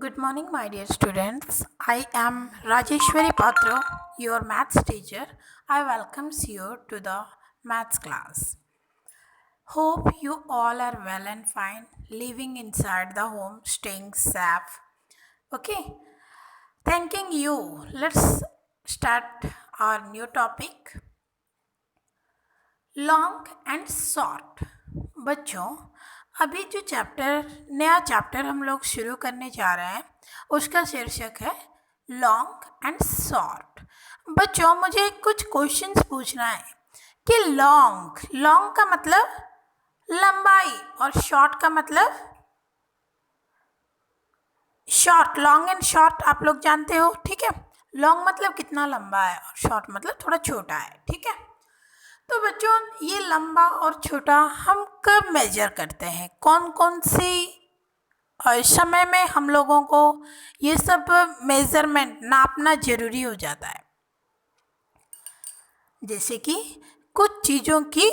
Good morning, my dear students. I am Rajeshwari Patra, your maths teacher. I welcomes you to the maths class. Hope you all are well and fine, living inside the home, staying safe. Okay, thanking you. Let's start our new topic. Long and short. बच्चों, अभी जो नया chapter हम लोग शुरू करने जा रहे हैं उसका शीर्षक है लॉन्ग एंड शॉर्ट। बच्चों, मुझे कुछ क्वेश्चंस पूछना है कि लॉन्ग का मतलब लंबाई और शॉर्ट का मतलब शॉर्ट। लॉन्ग एंड शॉर्ट आप लोग जानते हो, ठीक है। लॉन्ग मतलब कितना लंबा है और शॉर्ट मतलब थोड़ा छोटा है, ठीक है। तो बच्चों, ये लंबा और छोटा हम कब मेजर करते हैं, कौन कौन सी समय में हम लोगों को ये सब मेजरमेंट नापना जरूरी हो जाता है। जैसे कि कुछ चीज़ों की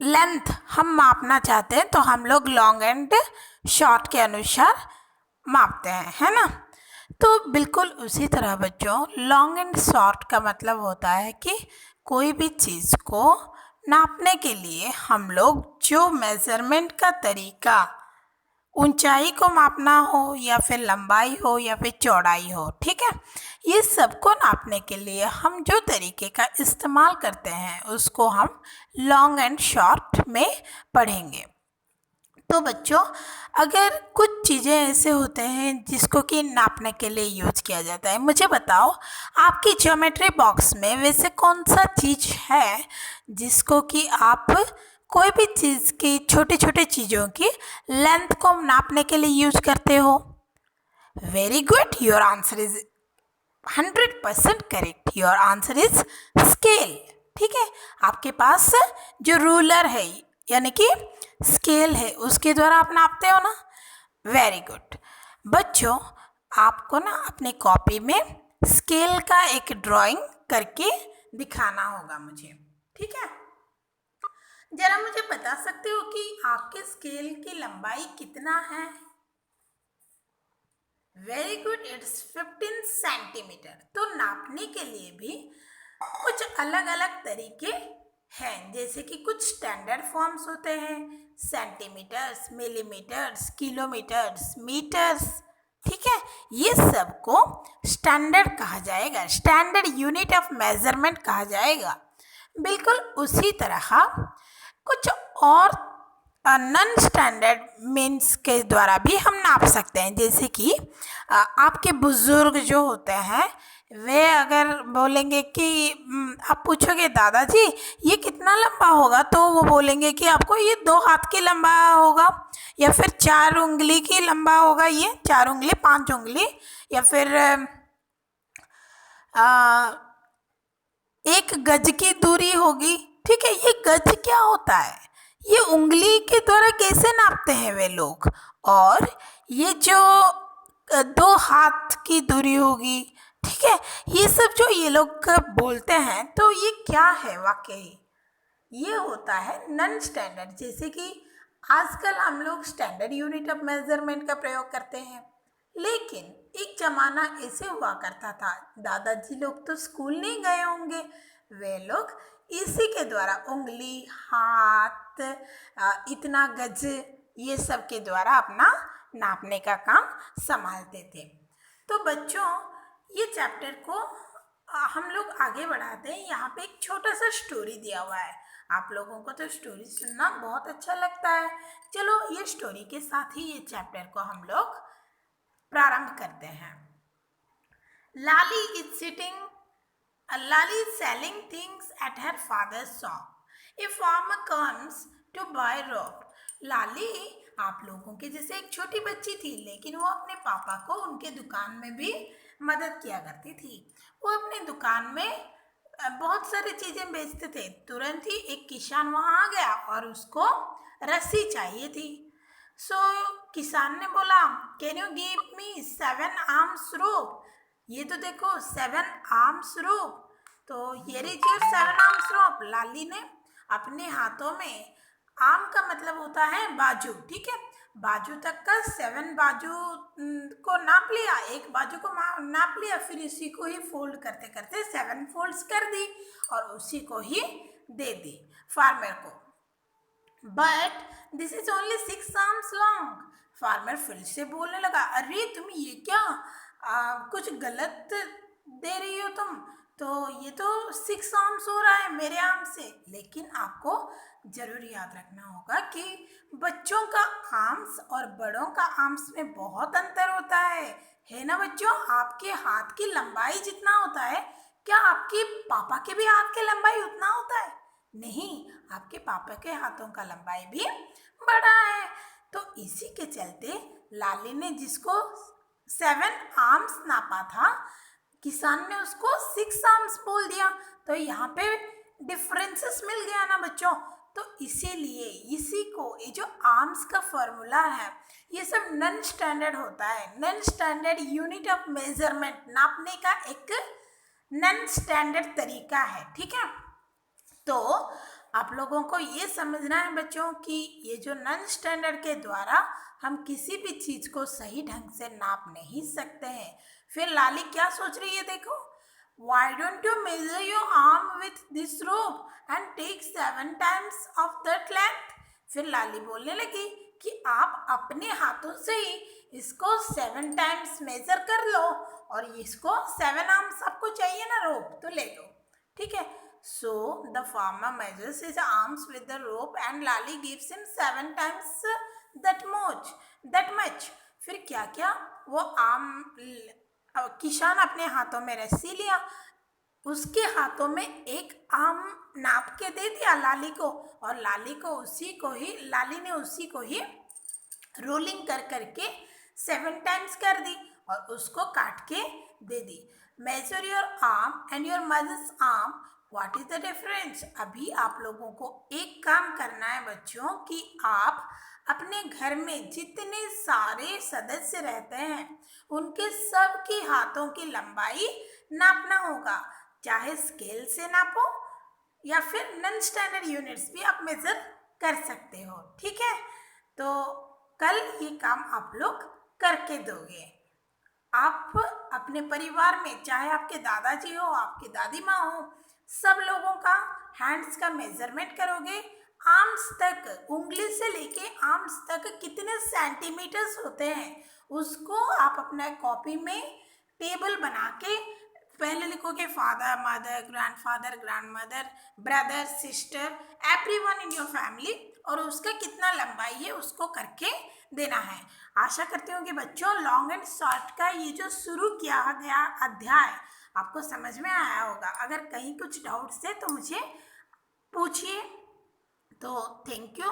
लेंथ हम मापना चाहते हैं तो हम लोग लॉन्ग एंड शॉर्ट के अनुसार मापते हैं, है ना। तो बिल्कुल उसी तरह बच्चों, लॉन्ग एंड शॉर्ट का मतलब होता है कि कोई भी चीज़ को नापने के लिए हम लोग जो मेज़रमेंट का तरीका, ऊंचाई को मापना हो या फिर लंबाई हो या फिर चौड़ाई हो, ठीक है, ये सबको नापने के लिए हम जो तरीके का इस्तेमाल करते हैं उसको हम लॉन्ग एंड शॉर्ट में पढ़ेंगे। तो बच्चों, अगर कुछ चीज़ें ऐसे होते हैं जिसको कि नापने के लिए यूज किया जाता है, मुझे बताओ आपकी ज्योमेट्री बॉक्स में वैसे कौन सा चीज़ है जिसको कि आप कोई भी चीज़ की छोटे छोटे चीज़ों की लेंथ को नापने के लिए यूज करते हो। Very good, your answer is 100% correct. Your answer is scale, ठीक है। आपके पास जो रूलर है यानी कि स्केल है उसके द्वारा आप नापते हो ना। Very good. बच्चों, आपको ना अपने कॉपी में स्केल का एक ड्राइंग करके दिखाना होगा मुझे, ठीक है। जरा मुझे बता सकते हो कि आपके स्केल की लंबाई कितना है। Very good, it's 15 centimetre. तो नापने के लिए भी कुछ अलग अलग तरीके हैं, जैसे कि कुछ स्टैंडर्ड फॉर्म्स होते हैं, सेंटीमीटर्स, मिलीमीटर्स, किलोमीटर्स, मीटर्स, ठीक है। ये सबको स्टैंडर्ड कहा जाएगा, स्टैंडर्ड यूनिट ऑफ मेजरमेंट कहा जाएगा। बिल्कुल उसी तरह कुछ और नॉन स्टैंडर्ड मीन्स के द्वारा भी हम नाप सकते हैं। जैसे कि आपके बुजुर्ग जो होते हैं वे अगर बोलेंगे कि आप पूछोगे दादाजी ये कितना लंबा होगा, तो वो बोलेंगे कि आपको ये 2 हाथ की लंबा होगा या फिर 4 उंगली की लंबा होगा, ये 4 उंगली 5 उंगली, या फिर 1 गज की दूरी होगी, ठीक है। ये गज क्या होता है, ये उंगली के द्वारा कैसे नापते हैं वे लोग। और ये जो 2 हाथ की दूरी होगी, ठीक है, ये सब जो ये लोग बोलते हैं तो ये क्या है वाकई, ये होता है नॉन स्टैंडर्ड। जैसे कि आजकल हम लोग स्टैंडर्ड यूनिट ऑफ मेजरमेंट का प्रयोग करते हैं, लेकिन एक जमाना ऐसे हुआ करता था, दादाजी लोग तो स्कूल नहीं गए होंगे, वे लोग इसी के द्वारा उंगली, हाथ, इतना गज, ये सब के द्वारा अपना नापने का काम संभालते थे। तो बच्चों, ये चैप्टर को हम लोग आगे बढ़ाते हैं। यहाँ पे एक छोटा सा स्टोरी दिया हुआ है। आप लोगों को तो स्टोरी सुनना बहुत अच्छा लगता है। चलो, ये स्टोरी के साथ ही ये चैप्टर को हम लोग प्रारंभ करते हैं। Lali is sitting Lali is selling things at her father's shop. A farmer comes to buy rope. लाली आप लोगों के जैसे एक छोटी बच्ची थी, लेकिन वो अपने पापा को उनके दुकान में भी मदद किया करती थी। वो अपने दुकान में बहुत सारी चीज़ें बेचते थे। तुरंत ही एक किसान वहाँ आ गया और उसको रस्सी चाहिए थी। सो किसान ने बोला, can you give me 7 arms rope. ये तो देखो 7 आर्म्स रोप, तो here is your 7 arms rope. Lali ने अपने हाथों में, आर्म का मतलब होता है बाजू, ठीक है, बाजू तक का 7 बाजू को नाप लिया, एक बाजू को नाप लिया, फिर इसी को ही फोल्ड करते करते 7 फोल्ड्स कर दी और उसी को ही दे दी फार्मर को। But this is only 6 arms long. Farmer फिर से बोलने लगा, अरे तुम ये क्या कुछ गलत दे रही हो तुम, तो ये तो 6 आर्म्स हो रहा है मेरे आर्म से। लेकिन आपको जरूर याद रखना होगा कि बच्चों का आर्म्स और बड़ों का आर्म्स में बहुत अंतर होता है ना बच्चों? आपके हाथ की लंबाई जितना होता है, क्या आपके पापा के भी हाथ की लंबाई उतना होता है? नहीं, आपके पापा के हाथों का लंबाई भी बड़ा है। तो इसी के चलते लाली ने जिसको 7 आर्म्स नापा था, किसान ने उसको 6 आर्म्स बोल दिया। तो यहाँ पे डिफरेंसेस मिल गया ना बच्चों। तो इसीलिए इसी को, ये जो आर्म्स का फॉर्मूला है, ये सब नॉन स्टैंडर्ड होता है। Non standard unit of measurement, नापने का एक नॉन स्टैंडर्ड तरीका है, ठीक है। तो आप लोगों को ये समझना है बच्चों कि ये जो नॉन स्टैंडर्ड के द्वारा हम किसी भी चीज को सही ढंग से नाप नहीं सकते हैं। फिर लाली क्या सोच रही है देखो, why don't you measure your arm with this rope and take 7 times of that length? फिर लाली बोलने लगी कि आप अपने हाथों से ही इसको 7 टाइम्स मेजर कर लो और इसको 7 आर्म्स आपको चाहिए ना रोप, तो ले लो, ठीक है। So the farmer measures his arms with the rope and Lali gives him 7 times that much. फिर क्या क्या, वो किसान अपने हाथों में रस्सी लिया, उसके हाथों में एक आम नाप के दे दिया लाली को, और लाली ने उसी को ही रोलिंग कर करके 7 टाइम्स कर दी और उसको काट के दे दी। Measure your arm and your mother's arm, what is the difference? अभी आप लोगों को एक काम करना है बच्चों कि आप अपने घर में जितने सारे सदस्य रहते हैं उनके सबके हाथों की लंबाई नापना होगा। चाहे स्केल से नापो या फिर नॉन स्टैंडर्ड यूनिट्स भी आप मेजर कर सकते हो, ठीक है। तो कल ये काम आप लोग करके दोगे। आप अपने परिवार में, चाहे आपके दादाजी हो, आपकी दादी माँ हो, सब लोगों का हैंड्स का मेजरमेंट करोगे। आर्म्स तक, उंगली से लेके आर्म्स तक कितने सेंटीमीटर्स होते हैं उसको आप अपना कॉपी में टेबल बना के पहले लिखोगे, father, mother, grandfather, grandmother, brother, sister, everyone in your family, और उसका कितना लंबाई है उसको करके देना है। आशा करती हूँ कि बच्चों लॉन्ग एंड शॉर्ट का ये जो शुरू किया गया अध्याय आपको समझ में आया होगा। अगर कहीं कुछ डाउट्स है तो मुझे पूछिए। तो थैंक यू।